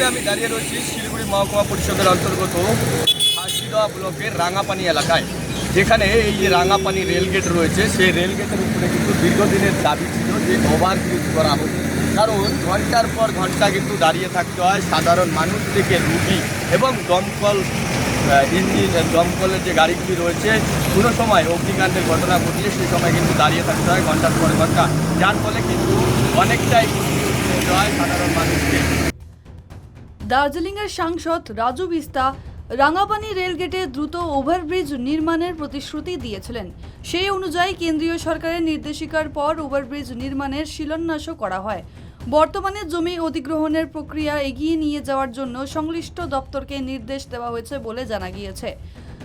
মুহূর্তে আমি দাঁড়িয়ে রয়েছি শিলিগুড়ি মহকুমা পরিষদের অন্তর্গত হাসিদা ব্লকের রাঙাপানি এলাকায়, যেখানে এই যে রাঙাপানি রেলগেট রয়েছে, সেই রেলগেটের উপরে কিন্তু দীর্ঘদিনের দাবি ছিল যে ওভারব্রিজ করা হোক। কারণ ঘন্টার পর ঘন্টা কিন্তু দাঁড়িয়ে থাকতে হয় সাধারণ মানুষ থেকে রুগী এবং দমকল দমকলের যে গাড়িগুলি রয়েছে, কোনো সময় অগ্নিকাণ্ডের ঘটনা ঘটিয়ে সেই সময় কিন্তু দাঁড়িয়ে থাকতে হয় ঘন্টার পর ঘন্টা, যার ফলে কিন্তু অনেকটাই ক্ষতি হয় সাধারণ মানুষকে। দার্জিলিংয়ের সাংসদ রাজু বিস্তা রাঙাপানি রেলগেটে দ্রুত ওভারব্রিজ নির্মাণের প্রতিশ্রুতি দিয়েছিলেন। সেই অনুযায়ী কেন্দ্রীয় সরকারের নির্দেশিকার পর ওভারব্রিজ নির্মাণের শিলান্যাসও করা হয়। বর্তমানে জমি অধিগ্রহণের প্রক্রিয়া এগিয়ে নিয়ে যাওয়ার জন্য সংশ্লিষ্ট দপ্তরকে নির্দেশ দেওয়া হয়েছে বলে জানা গিয়েছে।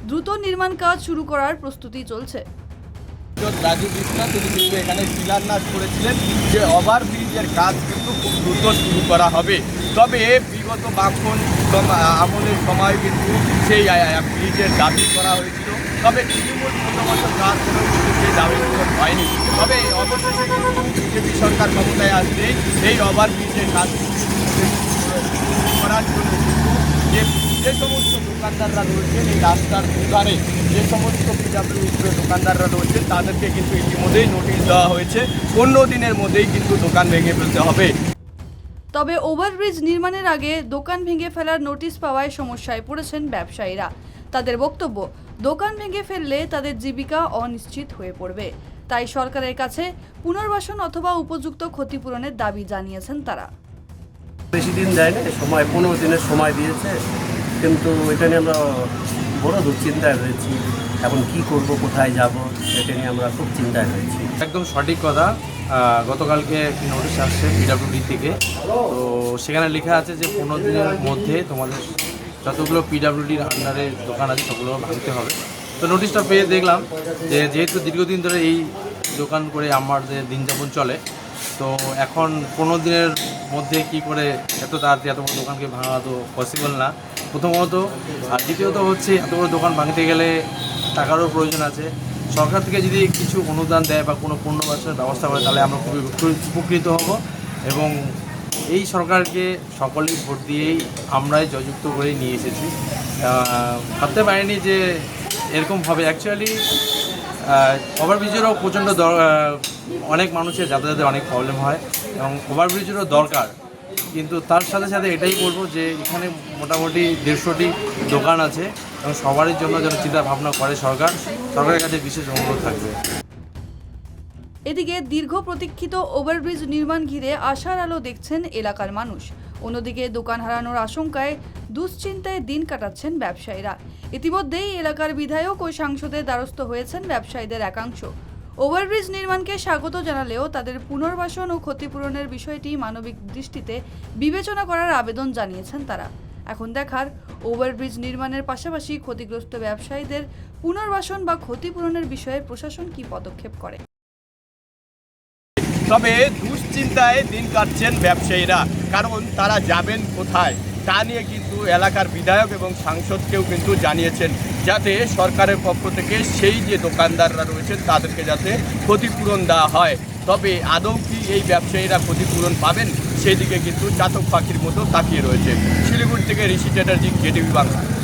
দ্রুত নির্মাণ কাজ শুরু করার প্রস্তুতি চলছে। রাজু বিস্তা তিনি কিন্তু এখানে শিলান্যাস করেছিলেন যে ওভারব্রিজের কাজ কিন্তু খুব দ্রুত শুরু করা হবে। তবে বিগত বামপন্থী আমলের সময় কিন্তু সেই ব্রিজের দাবি করা হয়েছিল, তবে তৃণমূল প্রথমত যার কোনো কিন্তু সেই দাবি পূরণ হয়নি। তবে অবশেষে কিন্তু বিজেপি সরকার ক্ষমতায় আসলে এই ওভারব্রিজের কাজ করার জন্য কিন্তু যে সমস্ত দোকানদাররা রয়েছেন এই রাস্তার দুধারে, যে সমস্ত পিডাব্লিউডির দোকানদাররা রয়েছেন তাদেরকে কিন্তু ইতিমধ্যেই নোটিশ দেওয়া হয়েছে, 15 দিনের মধ্যেই কিন্তু দোকান ভেঙে ফেলতে হবে। তবে ওভারব্রিজ নির্মাণের আগে দোকান ভেঙে ফেলার নোটিশ পাওয়ায় সমস্যায় পড়েছেন ব্যবসায়ীরা। তাদের বক্তব্য, দোকান ভেঙে ফেললে তাদের জীবিকা অনিশ্চিত হয়ে পড়বে। তাই সরকারের কাছে পুনর্বাসন অথবা উপযুক্ত ক্ষতিপূরণের দাবি জানিয়েছেন তারা। বেশি দিন দেয়নি, সময় 15 দিনের সময় দিয়েছে, কিন্তু এটা নিয়ে আমরা বড় দুশ্চিন্তায় রয়েছি। এখন কি করব, কোথায় যাব, এটা নিয়ে আমরা খুব চিন্তায় রয়েছি। একদম সঠিক কথা। গতকালকে একটি নোটিশ আসছে পিডাব্লিউডি থেকে, তো সেখানে লেখা আছে যে 15 দিনের মধ্যে তোমাদের যতগুলো পিডাব্লিউডির আন্ডারে দোকান আছে সবগুলো ভাঙতে হবে। তো নোটিশটা পেয়ে দেখলাম যে যেহেতু দীর্ঘদিন ধরে এই দোকান করে আমাদের দিন যাপন চলে, তো এখন 15 দিনের মধ্যে কি করে এত তাড়াতাড়ি এত বড় দোকানকে ভাঙা তো পসিবল না, প্রথমত। আর দ্বিতীয়ত হচ্ছে এত বড় দোকান ভাঙতে গেলে টাকারও প্রয়োজন আছে। সরকার থেকে যদি কিছু অনুদান দেয় বা কোনো পুনর্বাসনের ব্যবস্থা করে তাহলে আমরা খুবই উপকৃত হব, এবং এই সরকারকে সকলেই ভোট দিয়েই আমরাই জয়যুক্ত করে নিয়ে এসেছি। ভাবতে পারিনি যে এরকম হবে। অ্যাকচুয়ালি ওভারব্রিজেরও প্রচণ্ড অনেক মানুষের যাতায়াতে অনেক প্রবলেম হয় এবং ওভারব্রিজেরও দরকার, কিন্তু তার সাথে সাথে এটাই বলবো যে এখানে মোটামুটি 150টি দোকান আছে এবং সবারই জন্য যেন চিন্তা ভাবনা করে সরকারের কাছে বিশেষ অনুরোধ থাকবে। এদিকে দীর্ঘ প্রতীক্ষিত ওভারব্রিজ নির্মাণ ঘিরে আশার আলো দেখছেন এলাকার মানুষ। অন্যদিকে দোকান হারানোর আশঙ্কায় দুশ্চিন্তায় দিন কাটাচ্ছেন ব্যবসায়ীরা। ইতিমধ্যেই এলাকার বিধায়ক ও সাংসদের দ্বারস্থ হয়েছেন ব্যবসায়ীদের একাংশ। ওভারব্রিজ নির্মাণকে স্বাগত জানালেও তাদের পুনর্বাসন ও ক্ষতিপূরণের বিষয়টি মানবিক দৃষ্টিতে বিবেচনা করার আবেদন জানিয়েছেন তারা। এখন দেখার, ওভারব্রিজ নির্মাণের পাশাপাশি ক্ষতিগ্রস্ত ব্যবসায়ীদের পুনর্বাসন বা ক্ষতিপূরণের বিষয়ে প্রশাসন কী পদক্ষেপ করে। তবে দুশ্চিন্তায় দিন কাটছেন ব্যবসায়ীরা, কারণ তারা যাবেন কোথায় তা নিয়ে কিন্তু এলাকার বিধায়ক এবং সাংসদকেও কিন্তু জানিয়েছেন, যাতে সরকারের পক্ষ থেকে সেই যে দোকানদাররা রয়েছেন তাদেরকে যাতে ক্ষতিপূরণ দেওয়া হয়। তবে আদৌ কি এই ব্যবসায়ীরা ক্ষতিপূরণ পাবেন, সেই দিকে কিন্তু চাতক পাখির মতো তাকিয়ে রয়েছে। শিলিগুড়ি থেকে ঋষি চ্যাটার্জি, জেটিভি বাংলা।